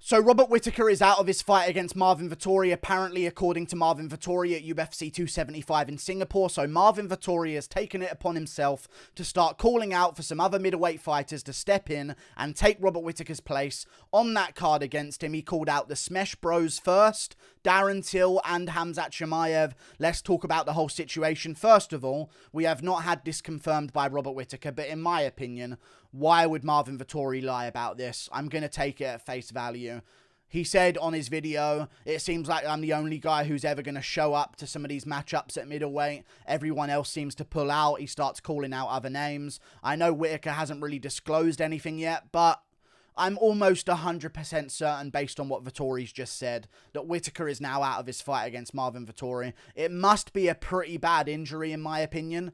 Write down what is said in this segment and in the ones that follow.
So Robert Whittaker is out of his fight against Marvin Vettori, apparently according to Marvin Vettori at UFC 275 in Singapore. So Marvin Vettori has taken it upon himself to start calling out for some other middleweight fighters to step in and take Robert Whittaker's place on that card against him. He called out the Smesh Bros first, Darren Till and Khamzat Chimaev. Let's talk about the whole situation. First of all, we have not had this confirmed by Robert Whittaker, but in my opinion, why would Marvin Vettori lie about this? I'm going to take it at face value. He said on his video, it seems like I'm the only guy who's ever going to show up to some of these matchups at middleweight. Everyone else seems to pull out. He starts calling out other names. I know Whittaker hasn't really disclosed anything yet, but I'm almost 100% certain, based on what Vettori's just said, that Whittaker is now out of his fight against Marvin Vettori. It must be a pretty bad injury, in my opinion,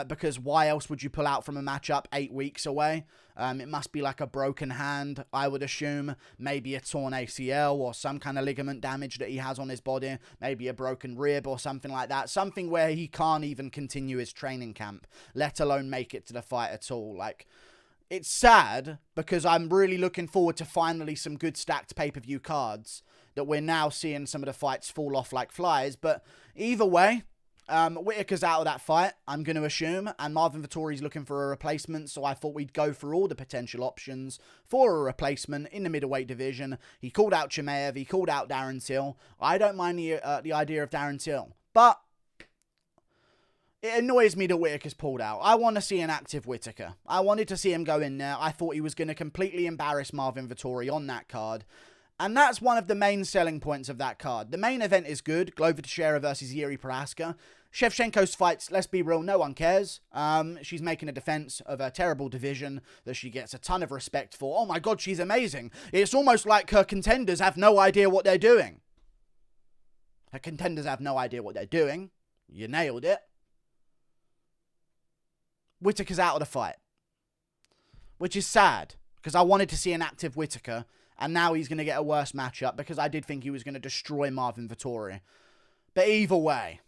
because why else would you pull out from a matchup 8 weeks away? It must be like a broken hand, I would assume. Maybe a torn ACL or some kind of ligament damage that he has on his body. Maybe a broken rib or something like that. Something where he can't even continue his training camp, let alone make it to the fight at all. Like, it's sad because I'm really looking forward to finally some good stacked pay-per-view cards that we're now seeing some of the fights fall off like flies. But either way, Whittaker's out of that fight, I'm going to assume, and Marvin Vettori's looking for a replacement, so I thought we'd go through all the potential options for a replacement in the middleweight division. He called out Chimaev, he called out Darren Till. I don't mind the idea of Darren Till, but it annoys me that Whittaker's pulled out. I want to see an active Whittaker. I wanted to see him go in there. I thought he was going to completely embarrass Marvin Vettori on that card. And that's one of the main selling points of that card. The main event is good. Glover Teixeira versus Yuri Prohaska. Shevchenko's fights, let's be real, no one cares. She's making a defense of a terrible division that she gets a ton of respect for. Oh my God, she's amazing. It's almost like her contenders have no idea what they're doing. Her contenders have no idea what they're doing. You nailed it. Whittaker's out of the fight, which is sad because I wanted to see an active Whittaker, and now he's going to get a worse matchup because I did think he was going to destroy Marvin Vettori. But either way,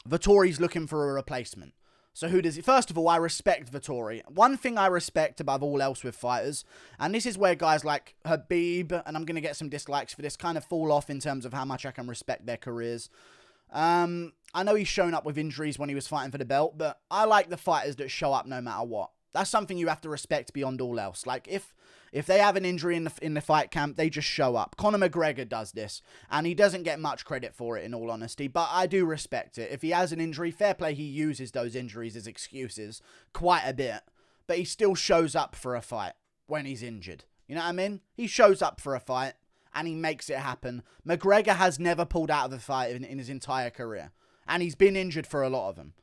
Vettori's looking for a replacement. So who does he? First of all, I respect Vettori. One thing I respect above all else with fighters, and this is where guys like Habib, and I'm going to get some dislikes for this, kind of fall off in terms of how much I can respect their careers. I know he's shown up with injuries when he was fighting for the belt, but I like the fighters that show up no matter what. That's something you have to respect beyond all else. Like, if they have an injury in the fight camp, they just show up. Conor McGregor does this, and he doesn't get much credit for it, in all honesty, but I do respect it. If he has an injury, fair play, he uses those injuries as excuses quite a bit, but he still shows up for a fight when he's injured. You know what I mean? He shows up for a fight, and he makes it happen. McGregor has never pulled out of a fight in his entire career, and he's been injured for a lot of them.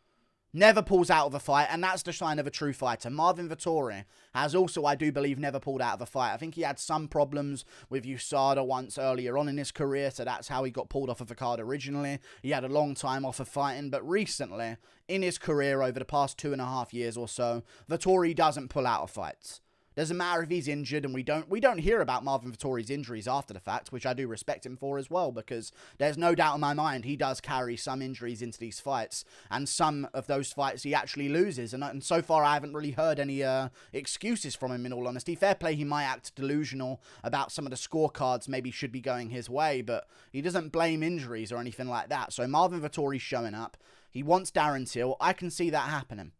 Never pulls out of a fight, and that's the sign of a true fighter. Marvin Vettori has also, I do believe, never pulled out of a fight. I think he had some problems with USADA once earlier on in his career, so that's how he got pulled off of the card originally. He had a long time off of fighting, but recently, in his career over the past 2.5 years or so, Vettori doesn't pull out of fights. Doesn't matter if he's injured, and we don't hear about Marvin Vettori's injuries after the fact, which I do respect him for as well, because there's no doubt in my mind he does carry some injuries into these fights, and some of those fights he actually loses, and so far I haven't really heard any excuses from him, in all honesty. Fair play, he might act delusional about some of the scorecards maybe should be going his way, but he doesn't blame injuries or anything like that. So Marvin Vettori's showing up. He wants Darren Till. I can see that happening,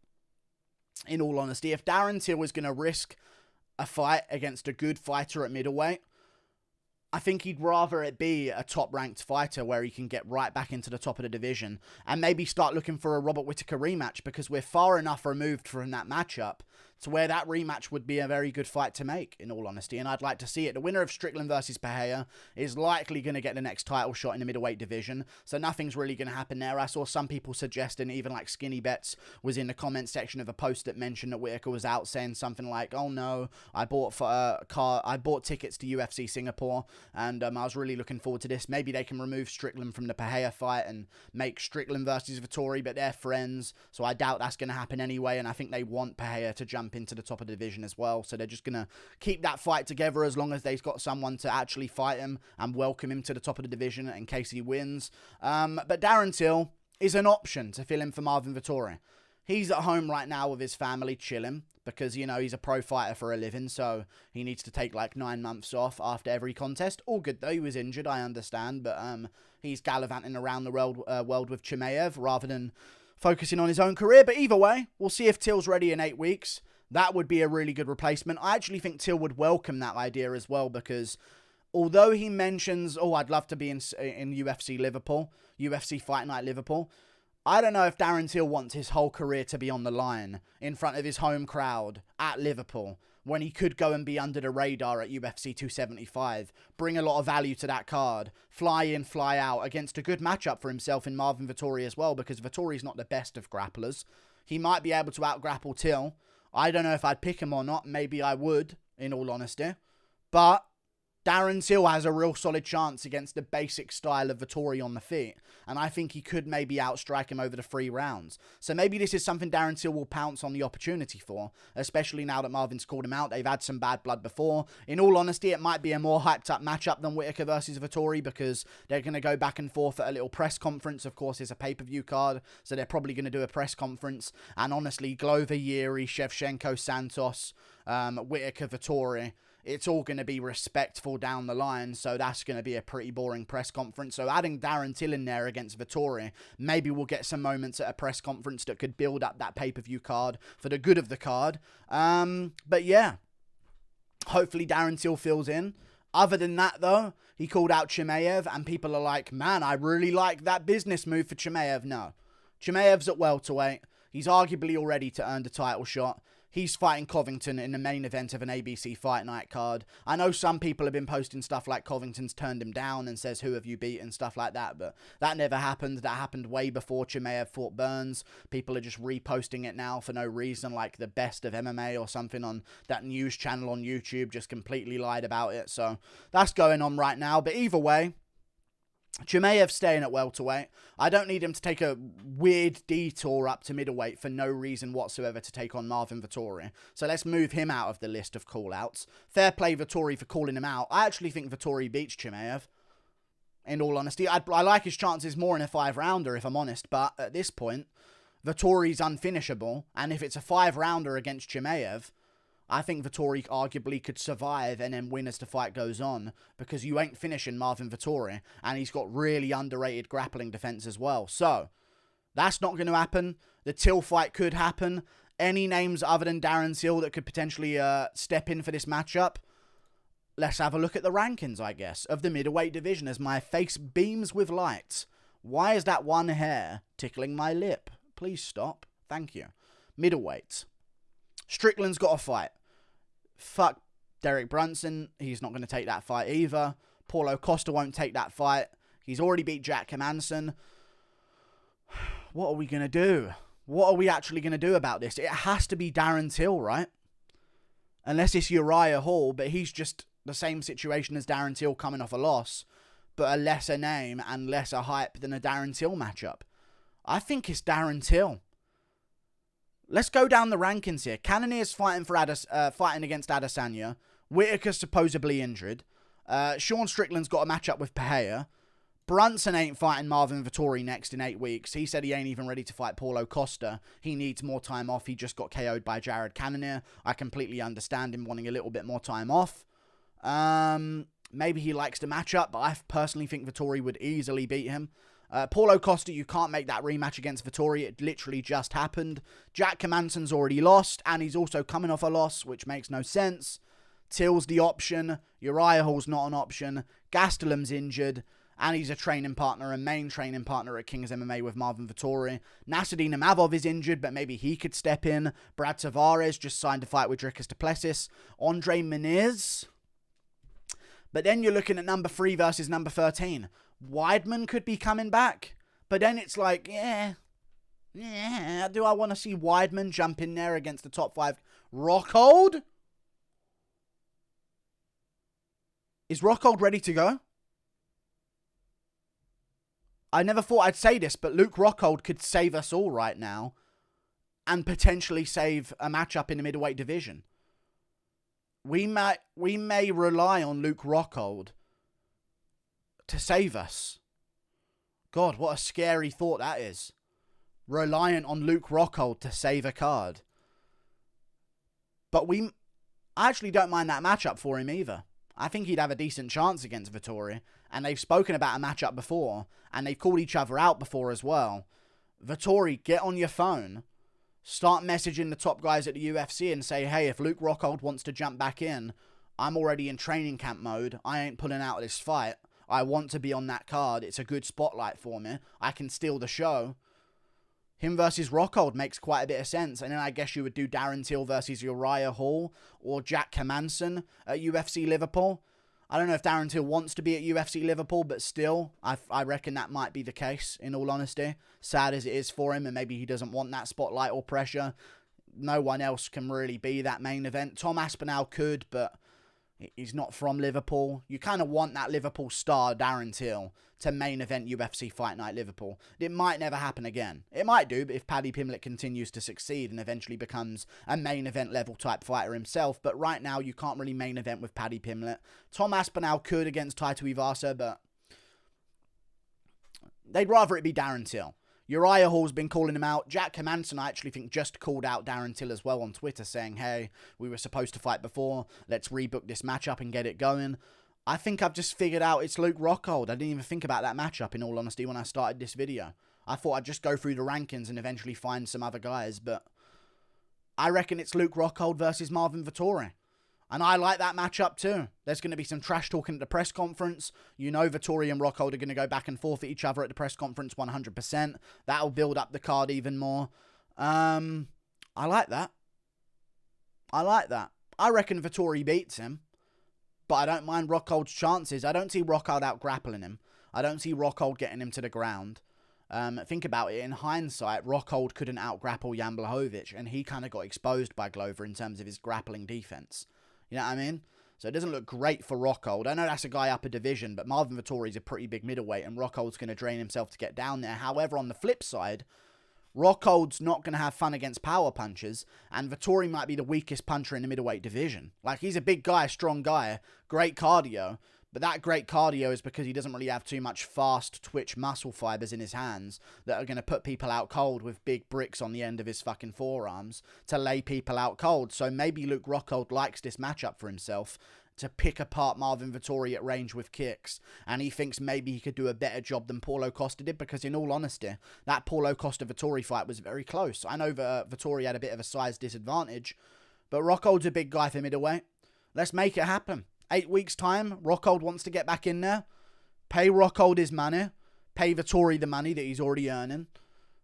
in all honesty. If Darren Till is going to risk a fight against a good fighter at middleweight, I think he'd rather it be a top-ranked fighter where he can get right back into the top of the division and maybe start looking for a Robert Whittaker rematch, because we're far enough removed from that matchup to where that rematch would be a very good fight to make, in all honesty, and I'd like to see it. The winner of Strickland versus Pereira is likely going to get the next title shot in the middleweight division, so nothing's really going to happen there. I saw some people suggesting, even like Skinny Bets was in the comment section of a post that mentioned that Whittaker was out, saying something like, "Oh no, I bought tickets to UFC Singapore, and I was really looking forward to this. Maybe they can remove Strickland from the Pereira fight and make Strickland versus Vettori, but they're friends, so I doubt that's going to happen anyway, and I think they want Pereira to jump into the top of the division as well, so they're just going to keep that fight together as long as they've got someone to actually fight him and welcome him to the top of the division in case he wins. But Darren Till is an option to fill in for Marvin Vettori. He's at home right now with his family, chilling, because, you know, he's a pro fighter for a living, so he needs to take like 9 months off after every contest. All good though, he was injured, I understand, but he's gallivanting around the world with Chimaev rather than focusing on his own career. But either way, we'll see if Till's ready in 8 weeks. That would be a really good replacement. I actually think Till would welcome that idea as well, because although he mentions, oh, I'd love to be in UFC Liverpool, UFC Fight Night Liverpool, I don't know if Darren Till wants his whole career to be on the line in front of his home crowd at Liverpool when he could go and be under the radar at UFC 275, bring a lot of value to that card, fly in, fly out against a good matchup for himself in Marvin Vettori as well, because Vettori's not the best of grapplers. He might be able to out-grapple Till. I don't know if I'd pick him or not. Maybe I would, in all honesty. But Darren Till has a real solid chance against the basic style of Vettori on the feet. And I think he could maybe outstrike him over the 3 rounds. So maybe this is something Darren Till will pounce on the opportunity for, especially now that Marvin's called him out. They've had some bad blood before. In all honesty, it might be a more hyped up matchup than Whittaker versus Vettori, because they're going to go back and forth at a little press conference. Of course, it's a pay-per-view card, so they're probably going to do a press conference. And honestly, Glover, Yuri, Shevchenko, Santos, Whittaker, Vettori, it's all going to be respectful down the line, so that's going to be a pretty boring press conference. So adding Darren Till in there against Vettori, maybe we'll get some moments at a press conference that could build up that pay-per-view card for the good of the card. But yeah, hopefully Darren Till fills in. Other than that, though, he called out Chimaev, and people are like, man, I really like that business move for Chimaev. No, Chimaev's at welterweight. He's arguably all ready to earn the title shot. He's fighting Covington in the main event of an ABC Fight Night card. I know some people have been posting stuff like Covington's turned him down and says, who have you beat, and stuff like that, but that never happened. That happened way before Chimaev fought Burns. People are just reposting it now for no reason, like the best of MMA or something on that news channel on YouTube just completely lied about it. So that's going on right now. But either way, Chimaev staying at welterweight. I don't need him to take a weird detour up to middleweight for no reason whatsoever to take on Marvin Vettori. So let's move him out of the list of call-outs. Fair play Vettori for calling him out. I actually think Vettori beats Chimaev. In all honesty, I like his chances more in a 5-rounder, if I'm honest. But at this point, Vettori's unfinishable. And if it's a 5-rounder against Chimaev, I think Vettori arguably could survive and then win as the fight goes on, because you ain't finishing Marvin Vettori, and he's got really underrated grappling defense as well. So that's not going to happen. The Till fight could happen. Any names other than Darren Till that could potentially step in for this matchup? Let's have a look at the rankings, I guess, of the middleweight division as my face beams with light. Why is that one hair tickling my lip? Please stop. Thank you. Middleweight. Strickland's got a fight. Fuck Derek Brunson. He's not going to take that fight either. Paulo Costa won't take that fight. He's already beat Jack Hermansson. What are we going to do? What are we actually going to do about this? It has to be Darren Till, right? Unless it's Uriah Hall, but he's just the same situation as Darren Till coming off a loss, but a lesser name and lesser hype than a Darren Till matchup. I think it's Darren Till. Let's go down the rankings here. Cannonier's fighting fighting against Adesanya. Whittaker's supposedly injured. Sean Strickland's got a matchup with Pereira. Brunson ain't fighting Marvin Vettori next in 8 weeks. He said he ain't even ready to fight Paulo Costa. He needs more time off. He just got KO'd by Jared Cannonier. I completely understand him wanting a little bit more time off. Maybe he likes to match up, but I personally think Vettori would easily beat him. Paulo Costa, you can't make that rematch against Vettori. It literally just happened. Jack Hermansson's already lost, and he's also coming off a loss, which makes no sense. Till's the option. Uriah Hall's not an option. Gastelum's injured, and he's a training partner, a main training partner at King's MMA with Marvin Vettori. Nasruddin Imavov is injured, but maybe he could step in. Brad Tavares just signed a fight with Dricus du Plessis. Andre Muniz. But then you're looking at number 3 versus number 13. Weidman could be coming back. But then it's like, yeah. Do I want to see Weidman jump in there against the top 5? Rockhold? Is Rockhold ready to go? I never thought I'd say this, but Luke Rockhold could save us all right now. And potentially save a matchup in the middleweight division. We may rely on Luke Rockhold to save us. God, what a scary thought that is. Reliant on Luke Rockhold to save a card. But I actually don't mind that matchup for him either. I think he'd have a decent chance against Vettori. And they've spoken about a matchup before. And they've called each other out before as well. Vettori, get on your phone. Start messaging the top guys at the UFC and say, hey, if Luke Rockhold wants to jump back in, I'm already in training camp mode. I ain't pulling out of this fight. I want to be on that card. It's a good spotlight for me. I can steal the show. Him versus Rockhold makes quite a bit of sense. And then I guess you would do Darren Till versus Uriah Hall or Jack Hermansson at UFC Liverpool. I don't know if Darren Till wants to be at UFC Liverpool, but still, I reckon that might be the case, in all honesty. Sad as it is for him, and maybe he doesn't want that spotlight or pressure. No one else can really be that main event. Tom Aspinall could, but he's not from Liverpool. You kind of want that Liverpool star, Darren Till, to main event UFC Fight Night Liverpool. It might never happen again. It might do, but if Paddy Pimblett continues to succeed and eventually becomes a main event level type fighter himself. But right now, you can't really main event with Paddy Pimblett. Tom Aspinall could against Taito Iwasa, but they'd rather it be Darren Till. Uriah Hall's been calling him out. Jack Hermansson, I actually think, just called out Darren Till as well on Twitter, saying, hey, we were supposed to fight before. Let's rebook this matchup and get it going. I think I've just figured out it's Luke Rockhold. I didn't even think about that matchup, in all honesty, when I started this video. I thought I'd just go through the rankings and eventually find some other guys, but I reckon it's Luke Rockhold versus Marvin Vettori. And I like that matchup too. There's going to be some trash talking at the press conference. You know Vettori and Rockhold are going to go back and forth at each other at the press conference 100%. That'll build up the card even more. I like that. I reckon Vettori beats him. But I don't mind Rockhold's chances. I don't see Rockhold out-grappling him. I don't see Rockhold getting him to the ground. Think about it. In hindsight, Rockhold couldn't out-grapple Jan Blachowicz, and he kind of got exposed by Glover in terms of his grappling defense. You know what I mean? So it doesn't look great for Rockhold. I know that's a guy up a division, but Marvin Vettori's a pretty big middleweight, and Rockhold's going to drain himself to get down there. However, on the flip side, Rockhold's not going to have fun against power punchers, and Vettori might be the weakest puncher in the middleweight division. Like, he's a big guy, strong guy, great cardio, but that great cardio is because he doesn't really have too much fast twitch muscle fibers in his hands that are going to put people out cold with big bricks on the end of his fucking forearms to lay people out cold. So maybe Luke Rockhold likes this matchup for himself to pick apart Marvin Vettori at range with kicks, and he thinks maybe he could do a better job than Paulo Costa did, because in all honesty, that Paulo Costa-Vettori fight was very close. I know that Vettori had a bit of a size disadvantage, but Rockhold's a big guy for middleweight. Let's make it happen. 8 weeks' time, Rockhold wants to get back in there. Pay Rockhold his money. Pay Vettori the money that he's already earning,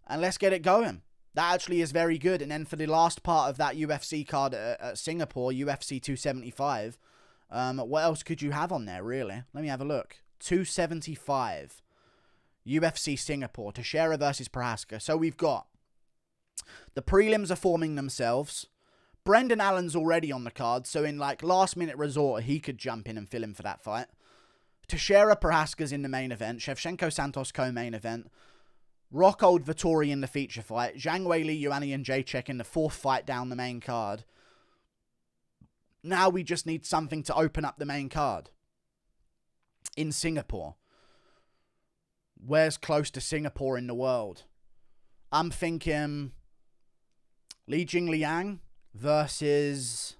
and let's get it going. That actually is very good. And then for the last part of that UFC card at Singapore, UFC 275, what else could you have on there, really? Let me have a look. 275. UFC Singapore. Teixeira versus Prohaska. So we've got the prelims are forming themselves. Brendan Allen's already on the card. So in like last minute resort, he could jump in and fill in for that fight. Teixeira Prohaska's in the main event. Shevchenko Santos co-main event. Rockhold Vettori in the feature fight. Zhang Weili, Ioanni and Jacek in the fourth fight down the main card. Now we just need something to open up the main card. In Singapore. Where's close to Singapore in the world? I'm thinking Li Jingliang versus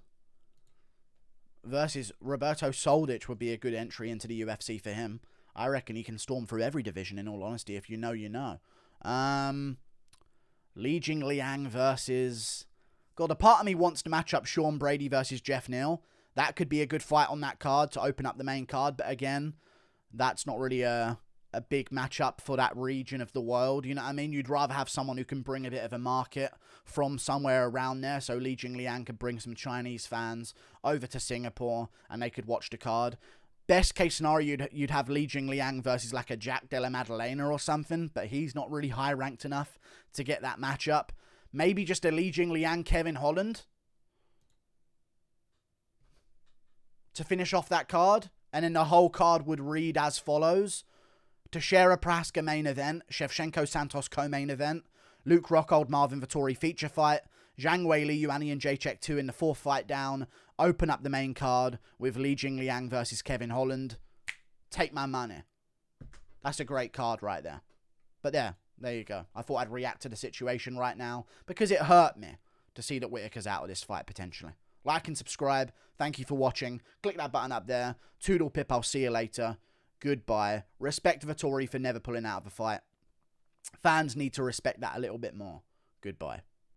Roberto Soldic would be a good entry into the UFC for him. I reckon he can storm through every division, in all honesty. If you know, you know. Li Jingliang versus... God, a part of me wants to match up Sean Brady versus Jeff Neal. That could be a good fight on that card to open up the main card. But again, that's not really a big matchup for that region of the world. You know what I mean? You'd rather have someone who can bring a bit of a market from somewhere around there. So Li Jingliang could bring some Chinese fans over to Singapore and they could watch the card. Best case scenario, you'd have Li Jingliang versus like a Jack Della Maddalena or something. But he's not really high ranked enough to get that matchup. Maybe just a Li Jingliang, Kevin Holland to finish off that card. And then the whole card would read as follows. Teixeira Prohaska main event. Shevchenko Santos co-main event. Luke Rockhold, Marvin Vettori feature fight. Zhang Weili, Ioanni and Jacek 2 in the fourth fight down. Open up the main card with Li Jingliang versus Kevin Holland. Take my money. That's a great card right there. But there you go. I thought I'd react to the situation right now because it hurt me to see that Whittaker's out of this fight potentially. Like and subscribe. Thank you for watching. Click that button up there. Toodle pip, I'll see you later. Goodbye. Respect Vettori for never pulling out of a fight. Fans need to respect that a little bit more. Goodbye.